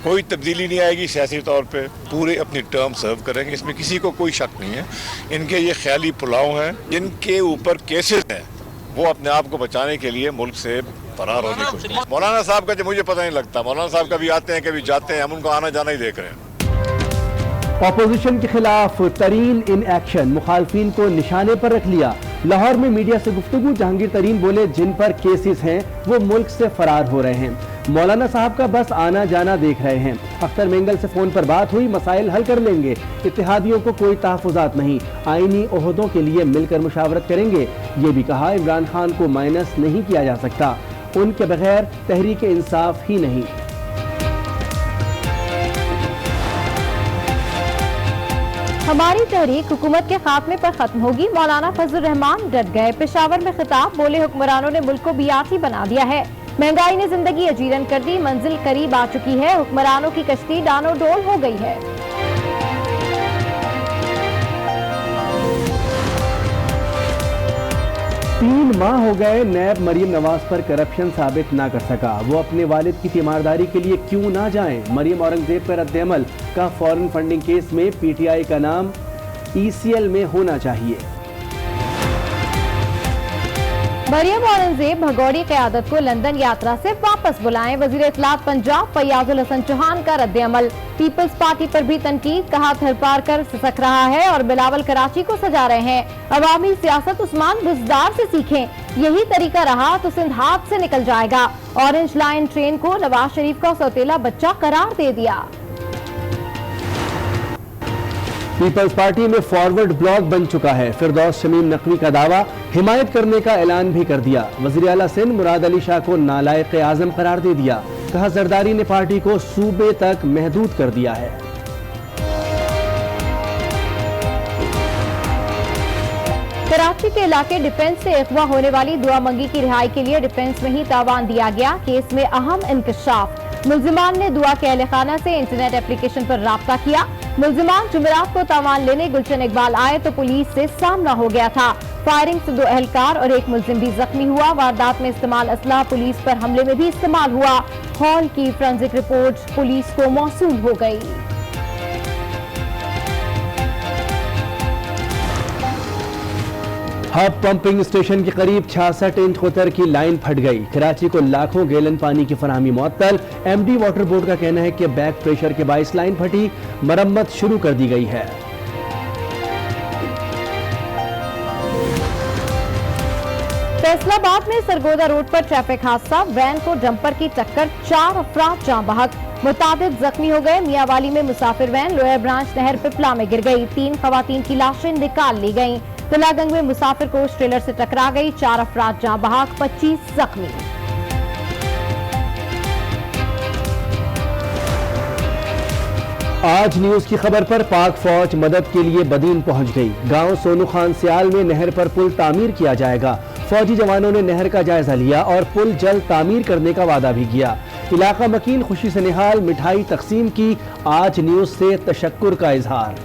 کوئی تبدیلی نہیں آئے گی سیاسی طور پہ، پورے اپنی ٹرم سرو کریں گے، اس میں کسی کو کوئی شک نہیں ہے۔ ان کے یہ خیالی پلاؤ ہیں، جن کے اوپر کیسز ہیں، وہ اپنے آپ کو بچانے کے لیے ملک سے فرار ہونے کی کوشش۔ مولانا صاحب کا جو مجھے پتہ نہیں لگتا، مولانا صاحب کبھی آتے ہیں کبھی جاتے ہیں، ہم ان کو آنا جانا ہی دیکھ رہے ہیں۔ اپوزیشن کے خلاف ترین ان ایکشن، مخالفین کو نشانے پر رکھ لیا۔ لاہور میں میڈیا سے گفتگو، جہانگیر ترین بولے جن پر کیسز ہیں وہ ملک سے فرار ہو رہے ہیں، مولانا صاحب کا بس آنا جانا دیکھ رہے ہیں۔ اختر مینگل سے فون پر بات ہوئی، مسائل حل کر لیں گے، اتحادیوں کو کوئی تحفظات نہیں، آئینی عہدوں کے لیے مل کر مشاورت کریں گے۔ یہ بھی کہا عمران خان کو مائنس نہیں کیا جا سکتا، ان کے بغیر تحریک انصاف ہی نہیں۔ ہماری تحریک حکومت کے خاتمے پر ختم ہوگی، مولانا فضل الرحمان ڈٹ گئے۔ پشاور میں خطاب، بولے حکمرانوں نے ملک کو بیاتی بنا دیا ہے، مہنگائی نے زندگی اجیرن کر دی، منزل قریب آ چکی ہے، حکمرانوں کی کشتی ڈانو ڈول ہو گئی ہے۔ 3 ماہ ہو گئے، نیب مریم نواز پر کرپشن ثابت نہ کر سکا، وہ اپنے والد کی تیمارداری کے لیے کیوں نہ جائیں؟ مریم اورنگزیب پر رد عمل کا فورن فنڈنگ کیس میں پی ٹی آئی کا نام ECL میں ہونا چاہیے۔ مریم اورنگزیب بھگوڑی قیادت کو لندن یاترا سے واپس بلائیں، وزیر اطلاعات پنجاب فیاض الحسن چوہان کا رد عمل۔ پیپلز پارٹی پر بھی تنقید، کہا تھر پار کر سسک رہا ہے اور بلاول کراچی کو سجا رہے ہیں۔ عوامی سیاست عثمان بزدار سے سیکھیں، یہی طریقہ رہا تو سندھ ہاتھ سے نکل جائے گا۔ اورنج لائن ٹرین کو نواز شریف کا سوتیلا بچہ قرار دے دیا۔ پیپلز پارٹی میں فارورڈ بلاک بن چکا ہے، فردوس شمیم نقوی کا دعویٰ، حمایت کرنے کا اعلان بھی کر دیا۔ وزیر اعلیٰ سندھ مراد علی شاہ کو نالائق اعظم قرار دے دیا، کہا زرداری نے پارٹی کو صوبے تک محدود کر دیا ہے۔ کراچی کے علاقے ڈیفنس سے اغوا ہونے والی دعا منگی کی رہائی کے لیے ڈیفنس میں ہی تاوان دیا گیا، کیس میں اہم انکشاف، ملزمان نے دعا کے اہل خانہ سے انٹرنیٹ اپلیکیشن پر رابطہ کیا، ملزمان جمعرات کو تاوان لینے گلشن اقبال آئے تو پولیس سے سامنا ہو گیا تھا، فائرنگ سے 2 اہلکار اور 1 ملزم بھی زخمی ہوا، واردات میں استعمال اسلحہ پولیس پر حملے میں بھی استعمال ہوا، ہال کی فرنزک رپورٹ پولیس کو موصول ہو گئی۔ ہب پمپنگ اسٹیشن کے قریب 66 انچ قطر کی لائن پھٹ گئی، کراچی کو لاکھوں گیلن پانی کی فراہمی معطل، ایم ڈی واٹر بورڈ کا کہنا ہے کہ بیک پریشر کے باعث لائن پھٹی، مرمت شروع کر دی گئی ہے۔ فیصل آباد میں سرگودا روڈ پر ٹریفک حادثہ، وین کو ڈمپر کی ٹکر، 4 افراد جاں بحق، متعدد زخمی ہو گئے، میاں والی میں مسافر وین لوئر برانچ نہر پپلا میں گر گئی، 3 خواتین کی لاشیں نکال لی گئیں، تلا گنگ میں مسافر کوچ ٹریلر سے ٹکرا گئی، 4 افراد جاں بحق، 25 زخمی۔ آج نیوز کی خبر پر پاک فوج مدد کے لیے بدین پہنچ گئی، گاؤں سونو خان سیال میں نہر پر پل تعمیر کیا جائے گا، فوجی جوانوں نے نہر کا جائزہ لیا اور پل جلد تعمیر کرنے کا وعدہ بھی کیا، علاقہ مکین خوشی سے نہال، مٹھائی تقسیم کی، آج نیوز سے تشکر کا اظہار۔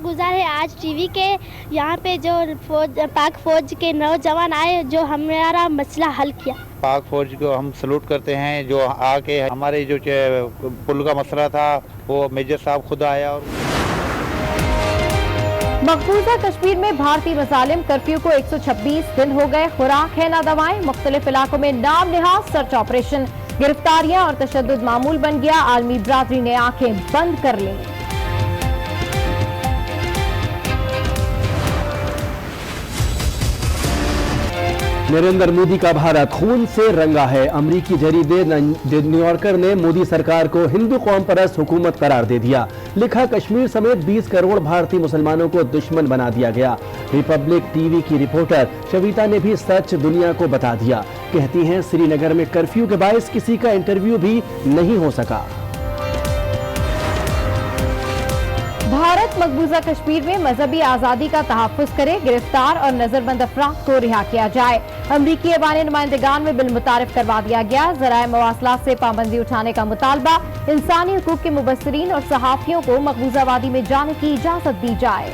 گزار ہے آج ٹی وی کے یہاں پہ جو پاک فوج کے نوجوان آئے جو ہمارا مسئلہ حل کیا۔ پاک فوج کو ہم سلوٹ کرتے ہیں جو آ کے ہمارے جو پل کا مسئلہ تھا وہ میجر صاحب خود آیا۔ اور مقبوضہ کشمیر میں بھارتی مظالم، کرفیو کو 126 دن ہو گئے، خوراک ہے نہ دوائیں، مختلف علاقوں میں نام نہاد سرچ آپریشن، گرفتاریاں اور تشدد معمول بن گیا، عالمی برادری نے آنکھیں بند کر لیں۔ نریندر مودی کا بھارت خون سے رنگا ہے، امریکی جریدے نیو یارکر نے مودی سرکار کو ہندو قوم پرست حکومت قرار دے دیا، لکھا کشمیر سمیت 20 کروڑ بھارتی مسلمانوں کو دشمن بنا دیا گیا۔ ریپبلک ٹی وی کی رپورٹر شویتا نے بھی سچ دنیا کو بتا دیا، کہتی ہیں سری نگر میں کرفیو کے باعث کسی کا انٹرویو بھی نہیں ہو سکا۔ بھارت مقبوضہ کشمیر میں مذہبی آزادی کا تحفظ کرے، گرفتار اور نظر بند افراد کو رہا کیا جائے، امریکی ایوان نمائندگان میں بل متعارف کروا دیا گیا، ذرائع مواصلات سے پابندی اٹھانے کا مطالبہ، انسانی حقوق کے مبصرین اور صحافیوں کو مقبوضہ وادی میں جانے کی اجازت دی جائے۔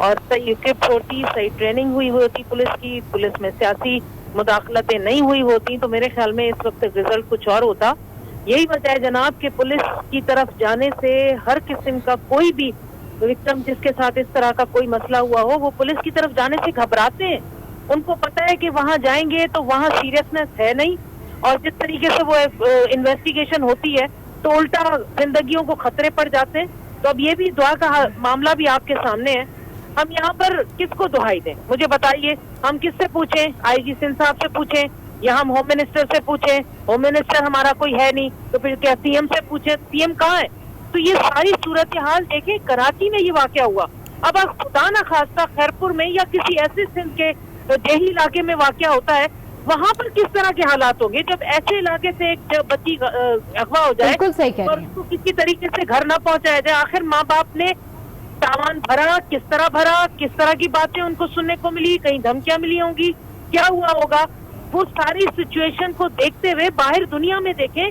اور صحیح equipped ہوتی, صحیح ٹریننگ ہوئی ہوتی پولیس میں سیاسی مداخلتیں نہیں ہوئی ہوتی تو میرے خیال میں اس وقت رزلٹ کچھ اور ہوتا. یہی وجہ ہے جناب کہ پولیس کی طرف جانے سے ہر قسم کا کوئی بھی وکٹم جس کے ساتھ اس طرح کا کوئی مسئلہ ہوا ہو وہ پولیس کی طرف جانے سے گھبراتے ہیں. ان کو پتا ہے کہ وہاں جائیں گے تو وہاں سیریسنس ہے نہیں, اور جس طریقے سے وہ انویسٹیگیشن ہوتی ہے تو الٹا زندگیوں کو خطرے پڑ جاتے ہیں. تو اب یہ بھی دعا کا معاملہ بھی آپ کے سامنے ہے. ہم یہاں پر کس کو دہائی دیں مجھے بتائیے؟ ہم کس سے پوچھیں؟ آئی جی سندھ صاحب سے پوچھیں یا ہم ہوم منسٹر سے پوچھیں؟ ہوم منسٹر ہمارا کوئی ہے نہیں تو پھر کیا سی ایم سے پوچھیں؟ سی ایم کہاں ہے؟ تو یہ ساری صورتحال دیکھیں, کراچی میں یہ واقعہ ہوا, اب خدا نہ خواستہ خیرپور میں یا کسی ایسے سندھ کے دیہی علاقے میں واقعہ ہوتا ہے, وہاں پر کس طرح کے حالات ہوں گے جب ایسے علاقے سے ایک بچی اغوا ہو جائے اور اس کو کسی طریقے سے گھر نہ پہنچایا جائے. آخر ماں باپ نے تاوان بھرا, کس طرح کی باتیں ان کو سننے کو ملی, کہیں دھمکیاں ملی ہوں گی, کیا ہوا ہوگا. وہ ساری سچویشن کو دیکھتے ہوئے باہر دنیا میں دیکھیں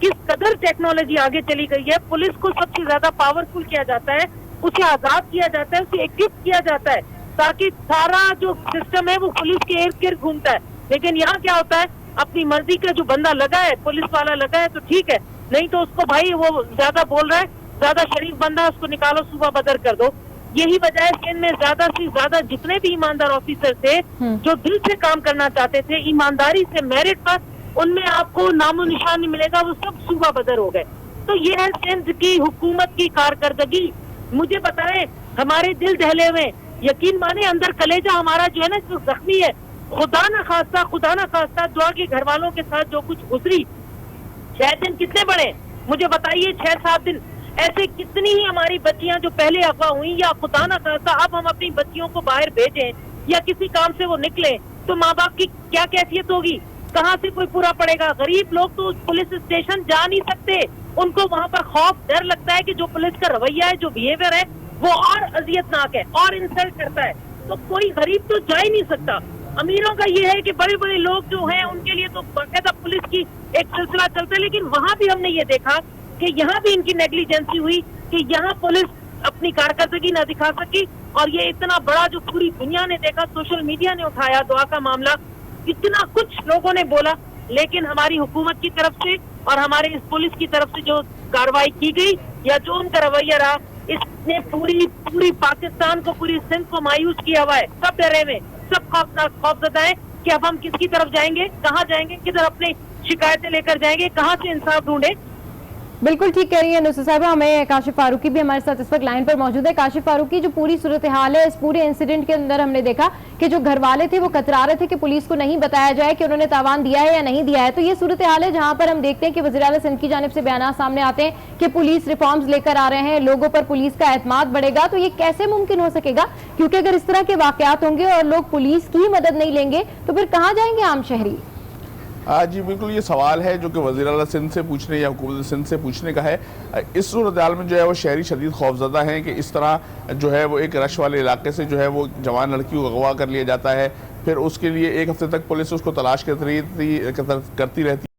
کس قدر ٹیکنالوجی آگے چلی گئی ہے. پولیس کو سب سے زیادہ پاورفل کیا جاتا ہے, اسے آزاد کیا جاتا ہے, اسے ایکوپ کیا جاتا ہے تاکہ سارا جو سسٹم ہے وہ پولیس کے ارد گرد گھومتا ہے. لیکن یہاں کیا ہوتا ہے, اپنی مرضی کا جو بندہ لگا ہے, پولیس والا لگا ہے تو ٹھیک ہے, نہیں تو اس کو بھائی وہ زیادہ بول رہا ہے, زیادہ شریف بندہ, اس کو نکالو, صوبہ بدر کر دو. یہی وجہ ہے کہ ان میں زیادہ سے زیادہ جتنے بھی ایماندار آفیسر تھے جو دل سے کام کرنا چاہتے تھے ایمانداری سے میرٹ پر, ان میں آپ کو نام و نشان نہیں ملے گا, وہ سب صوبہ بدر ہو گئے. تو یہ ہے سندھ کی حکومت کی کارکردگی. مجھے بتائیں, ہمارے دل دہلے ہوئے, یقین مانے اندر کلیجہ ہمارا جو ہے نا جو زخمی ہے, خدا نہ خواستہ دعا کے گھر والوں کے ساتھ جو کچھ گزری. 6 دن کتنے بڑے مجھے بتائیے, 6-7 دن. ایسے کتنی ہی ہماری بچیاں جو پہلے اغوا ہوئی, یا خدا نہ خواستہ اب ہم اپنی بچیوں کو باہر بھیجیں یا کسی کام سے وہ نکلیں تو ماں باپ کی کیا کیفیت ہوگی, کہاں سے کوئی پورا پڑے گا. غریب لوگ تو پولیس اسٹیشن جا نہیں سکتے, ان کو وہاں پر خوف ڈر لگتا ہے کہ جو پولیس کا رویہ ہے, جو بیہیویئر ہے وہ اور اذیت ناک ہے اور انسلٹ کرتا ہے. تو کوئی غریب تو جا ہی نہیں سکتا. امیروں کا یہ ہے کہ بڑے بڑے لوگ جو ہیں ان کے لیے تو باقاعدہ پولیس کی ایک سلسلہ چلتا ہے, لیکن وہاں بھی ہم نے یہ دیکھا کہ یہاں بھی ان کی نیگلیجنسی ہوئی کہ یہاں پولیس اپنی کارکردگی نہ دکھا سکی. اور یہ اتنا بڑا جو پوری دنیا نے دیکھا, سوشل میڈیا نے اٹھایا دعا کا معاملہ, اتنا کچھ لوگوں نے بولا, لیکن ہماری حکومت کی طرف سے اور ہمارے اس پولیس کی طرف سے جو کارروائی کی گئی یا جو ان کا رویہ رہا, اس نے پوری پاکستان کو, پوری سندھ کو مایوس کیا ہوا ہے. سب ڈرے ہوئے, سب خوفزدہ ہیں کہ اب ہم کس کی طرف جائیں گے, کہاں جائیں گے, کدھر اپنی شکایتیں لے کر جائیں گے, کہاں سے انصاف ڈھونڈیں. بالکل ٹھیک کہہ رہی ہیں نصرت صاحبہ. ہمیں کاشف فاروقی بھی ہمارے ساتھ اس وقت لائن پر موجود ہے. کاشف فاروقی, جو پوری صورتحال ہے, اس پورے انسیڈنٹ کے اندر ہم نے دیکھا کہ جو گھر والے تھے وہ کترا رہے تھے کہ پولیس کو نہیں بتایا جائے کہ انہوں نے تاوان دیا ہے یا نہیں دیا ہے. تو یہ صورتحال ہے جہاں پر ہم دیکھتے ہیں کہ وزیر اعلیٰ سندھ کی جانب سے بیانات سامنے آتے ہیں کہ پولیس ریفارمز لے کر آ رہے ہیں, لوگوں پر پولیس کا اعتماد بڑھے گا. تو یہ کیسے ممکن ہو سکے گا, کیونکہ اگر اس طرح کے واقعات ہوں گے اور لوگ پولیس کی مدد نہیں لیں گے تو پھر کہاں جائیں گے عام شہری؟ جی بالکل, یہ سوال ہے جو کہ وزیر اعلیٰ سندھ سے پوچھنے یا حکومت سندھ سے پوچھنے کا ہے. اس صورتحال میں جو ہے وہ شہری شدید خوفزدہ ہیں کہ اس طرح جو ہے وہ ایک رش والے علاقے سے جو ہے وہ جوان لڑکی کو اغوا کر لیا جاتا ہے, پھر اس کے لیے 1 ہفتے تک پولیس اس کو تلاش کرتی رہتی